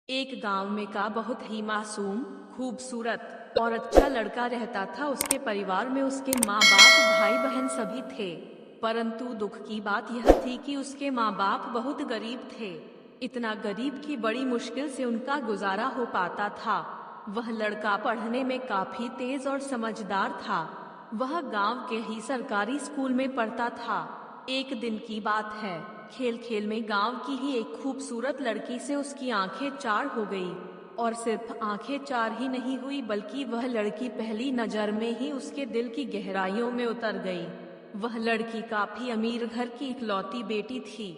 एक गांव में का बहुत ही मासूम, खूबसूरत और अच्छा लड़का रहता था। उसके परिवार में उसके माँ बाप, भाई बहन सभी थे। परंतु दुख की बात यह थी कि उसके माँ बाप बहुत गरीब थे। इतना गरीब कि बड़ी मुश्किल से उनका गुजारा हो पाता था। वह लड़का पढ़ने में काफी तेज और समझदार था। वह गांव के ही सरकारी स्कूल में पढ़ता था। एक दिन की बात है, खेल खेल में गांव की ही एक खूबसूरत लड़की से उसकी आंखें चार हो गई। और सिर्फ आंखें चार ही नहीं हुई, बल्कि वह लड़की पहली नजर में ही उसके दिल की गहराइयों में उतर गई। वह लड़की काफी अमीर घर की इकलौती बेटी थी।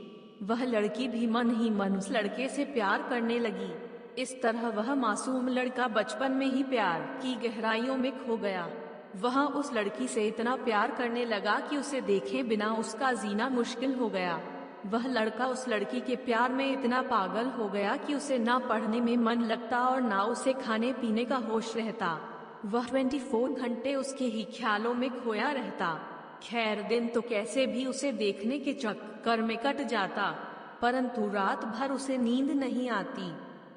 वह लड़की भी मन ही मन उस लड़के से प्यार करने लगी। इस तरह वह मासूम लड़का बचपन में ही प्यार की गहराइयों में खो गया। वह उस लड़की से इतना प्यार करने लगा कि उसे देखे बिना उसका जीना मुश्किल हो गया। वह लड़का उस लड़की के प्यार में इतना पागल हो गया कि उसे ना पढ़ने में मन लगता और ना उसे खाने पीने का होश रहता। वह 24 घंटे उसके ही ख्यालों में खोया रहता। खैर, दिन तो कैसे भी उसे देखने के चक्कर में कट जाता, परंतु रात भर उसे नींद नहीं आती।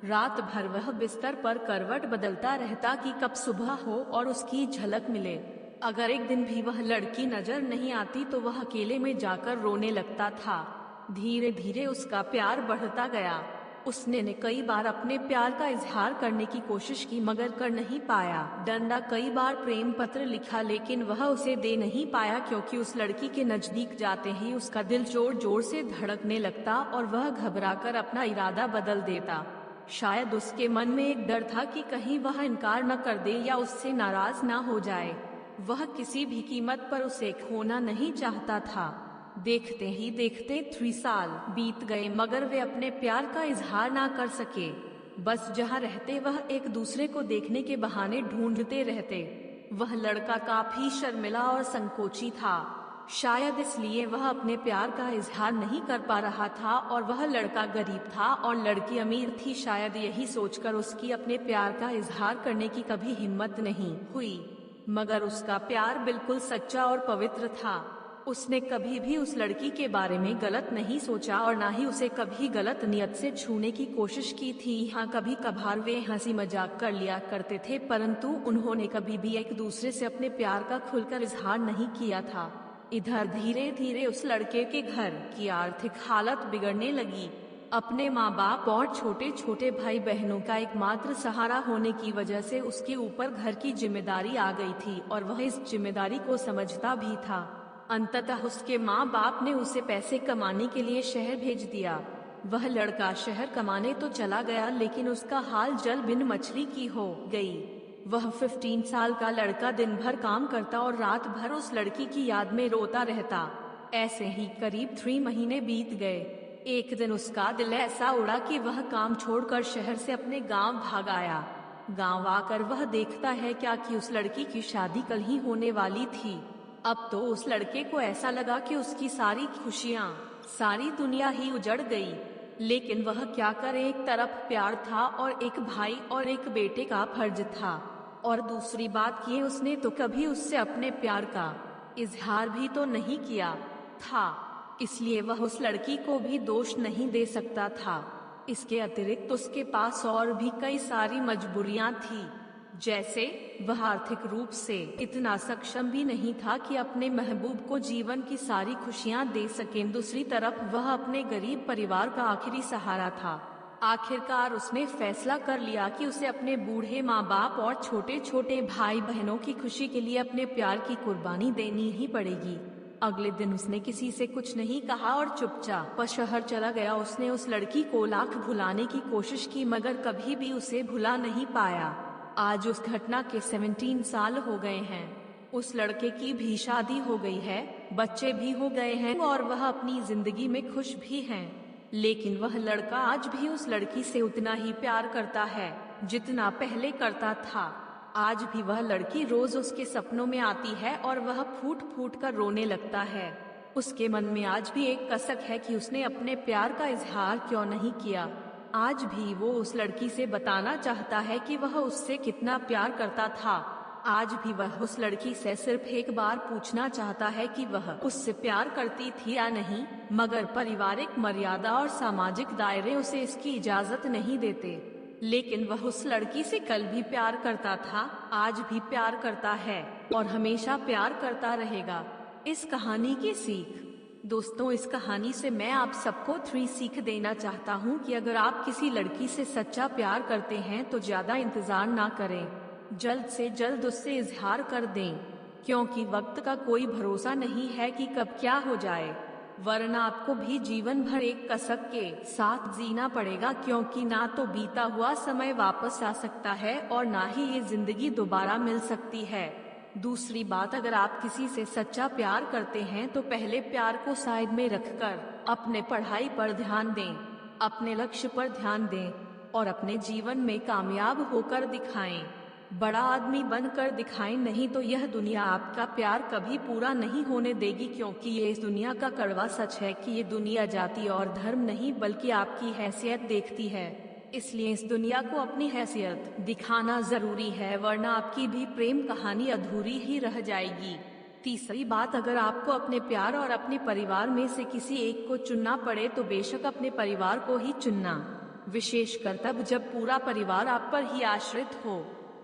रात भर वह बिस्तर पर करवट बदलता रहता कि कब सुबह हो और उसकी झलक मिले। अगर एक दिन भी वह लड़की नजर नहीं आती तो वह अकेले में जाकर रोने लगता था। धीरे धीरे उसका प्यार बढ़ता गया। उसने ने कई बार अपने प्यार का इजहार करने की कोशिश की, मगर कर नहीं पाया। डंडा कई बार प्रेम पत्र लिखा, लेकिन वह उसे दे नहीं पाया, क्योंकि उस लड़की के नजदीक जाते ही उसका दिल जोर जोर से धड़कने लगता और वह घबराकर अपना इरादा बदल देता। शायद उसके मन में एक डर था कि कहीं वह इनकार न कर दे या उससे नाराज न हो जाए। वह किसी भी कीमत पर उसे खोना नहीं चाहता था। देखते ही देखते 3 साल बीत गए, मगर वे अपने प्यार का इजहार ना कर सके। बस जहाँ रहते वह एक दूसरे को देखने के बहाने ढूंढते रहते। वह लड़का काफी शर्मिला और संकोची था। शायद इसलिए वह अपने प्यार का इजहार नहीं कर पा रहा था। और वह लड़का गरीब था और लड़की अमीर थी। शायद यही सोचकर उसकी अपने प्यार का इजहार करने की कभी हिम्मत नहीं हुई। मगर उसका प्यार बिल्कुल सच्चा और पवित्र था। उसने कभी भी उस लड़की के बारे में गलत नहीं सोचा और ना ही उसे कभी गलत नियत से छूने की कोशिश की थी। हाँ, कभी कभार वे हंसी मजाक कर लिया करते थे, परंतु उन्होंने कभी भी एक दूसरे से अपने प्यार का खुलकर इजहार नहीं किया था। इधर धीरे धीरे उस लड़के के घर की आर्थिक हालत बिगड़ने लगी। अपने माँ बाप और छोटे छोटे भाई बहनों का एकमात्र सहारा होने की वजह से उसके ऊपर घर की जिम्मेदारी आ गई थी और वह इस जिम्मेदारी को समझता भी था। अंततः उसके माँ बाप ने उसे पैसे कमाने के लिए शहर भेज दिया। वह लड़का शहर कमाने तो चला गया, लेकिन उसका हाल जल बिन मछली की हो गई। वह 15 साल का लड़का दिन भर काम करता और रात भर उस लड़की की याद में रोता रहता। ऐसे ही करीब 3 महीने बीत गए। एक दिन उसका दिल ऐसा उड़ा कि वह काम छोड़कर शहर से अपने गांव भाग आया। गांव आकर वह देखता है क्या कि उस लड़की की शादी कल ही होने वाली थी। अब तो उस लड़के को ऐसा लगा कि उसकी सारी खुशियाँ, सारी दुनिया ही उजड़ गई। लेकिन वह क्या करे, एक तरफ प्यार था और एक भाई और एक बेटे का फर्ज था। और दूसरी बात ये, उसने तो कभी उससे अपने प्यार का इजहार भी तो नहीं किया था। इसलिए वह उस लड़की को भी दोष नहीं दे सकता था। इसके अतिरिक्त उसके पास और भी कई सारी मजबूरियां थी। जैसे वह आर्थिक रूप से इतना सक्षम भी नहीं था कि अपने महबूब को जीवन की सारी खुशियां दे सके। दूसरी तरफ वह अपने गरीब परिवार का आखिरी सहारा था। आखिरकार उसने फैसला कर लिया कि उसे अपने बूढ़े माँ बाप और छोटे छोटे भाई बहनों की खुशी के लिए अपने प्यार की कुर्बानी देनी ही पड़ेगी। अगले दिन उसने किसी से कुछ नहीं कहा और चुपचाप शहर चला गया। उसने उस लड़की को लाख भुलाने की कोशिश की, मगर कभी भी उसे भुला नहीं पाया। आज उस घटना के 17 साल हो गए हैं। उस लड़के की भी शादी हो गई है, बच्चे भी हो गए हैं और वह अपनी जिंदगी में खुश भी हैं। लेकिन वह लड़का आज भी उस लड़की से उतना ही प्यार करता है जितना पहले करता था। आज भी वह लड़की रोज उसके सपनों में आती है और वह फूट फूट कर रोने लगता है। उसके मन में आज भी एक कसक है कि उसने अपने प्यार का इजहार क्यों नहीं किया। आज भी वो उस लड़की से बताना चाहता है कि वह उससे कितना प्यार करता था। आज भी वह उस लड़की से सिर्फ एक बार पूछना चाहता है कि वह उससे प्यार करती थी या नहीं, मगर पारिवारिक मर्यादा और सामाजिक दायरे उसे इसकी इजाजत नहीं देते। लेकिन वह उस लड़की से कल भी प्यार करता था, आज भी प्यार करता है और हमेशा प्यार करता रहेगा। इस कहानी की सीख। दोस्तों, इस कहानी से मैं आप सबको 3 सीख देना चाहता हूँ कि अगर आप किसी लड़की से सच्चा प्यार करते हैं तो ज्यादा इंतजार ना करें, जल्द से जल्द उससे इजहार कर दें, क्योंकि वक्त का कोई भरोसा नहीं है कि कब क्या हो जाए, वरना आपको भी जीवन भर एक कसक के साथ जीना पड़ेगा, क्योंकि ना तो बीता हुआ समय वापस आ सकता है और ना ही ये जिंदगी दोबारा मिल सकती है। दूसरी बात, अगर आप किसी से सच्चा प्यार करते हैं तो पहले प्यार को साइड में रखकर अपने पढ़ाई पर ध्यान दें, अपने लक्ष्य पर ध्यान दें और अपने जीवन में कामयाब होकर दिखाएं, बड़ा आदमी बनकर दिखाएं, नहीं तो यह दुनिया आपका प्यार कभी पूरा नहीं होने देगी, क्योंकि ये इस दुनिया का कड़वा सच है कि ये दुनिया जाति और धर्म नहीं बल्कि आपकी हैसियत देखती है। इसलिए इस दुनिया को अपनी हैसियत दिखाना जरूरी है, वरना आपकी भी प्रेम कहानी अधूरी ही रह जाएगी। तीसरी बात, अगर आपको अपने प्यार और अपने परिवार में से किसी एक को चुनना पड़े तो बेशक अपने परिवार को ही चुनना, विशेषकर तब जब पूरा परिवार आप पर ही आश्रित हो,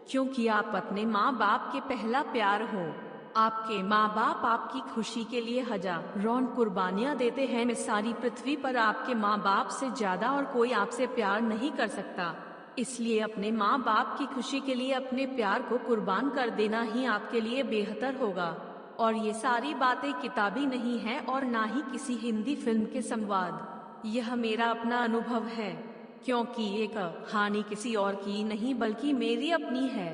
क्योंकि आप अपने माँ बाप के पहला प्यार हो। आपके माँ बाप आपकी खुशी के लिए हजारों कुर्बानियाँ देते हैं। मैं सारी पृथ्वी पर आपके माँ बाप से ज्यादा और कोई आपसे प्यार नहीं कर सकता, इसलिए अपने माँ बाप की खुशी के लिए अपने प्यार को कुर्बान कर देना ही आपके लिए बेहतर होगा। और ये सारी बातें किताबी नहीं है और ना ही किसी हिंदी फिल्म के संवाद, यह मेरा अपना अनुभव है, क्योंकि ये कहानी किसी और की नहीं बल्कि मेरी अपनी है।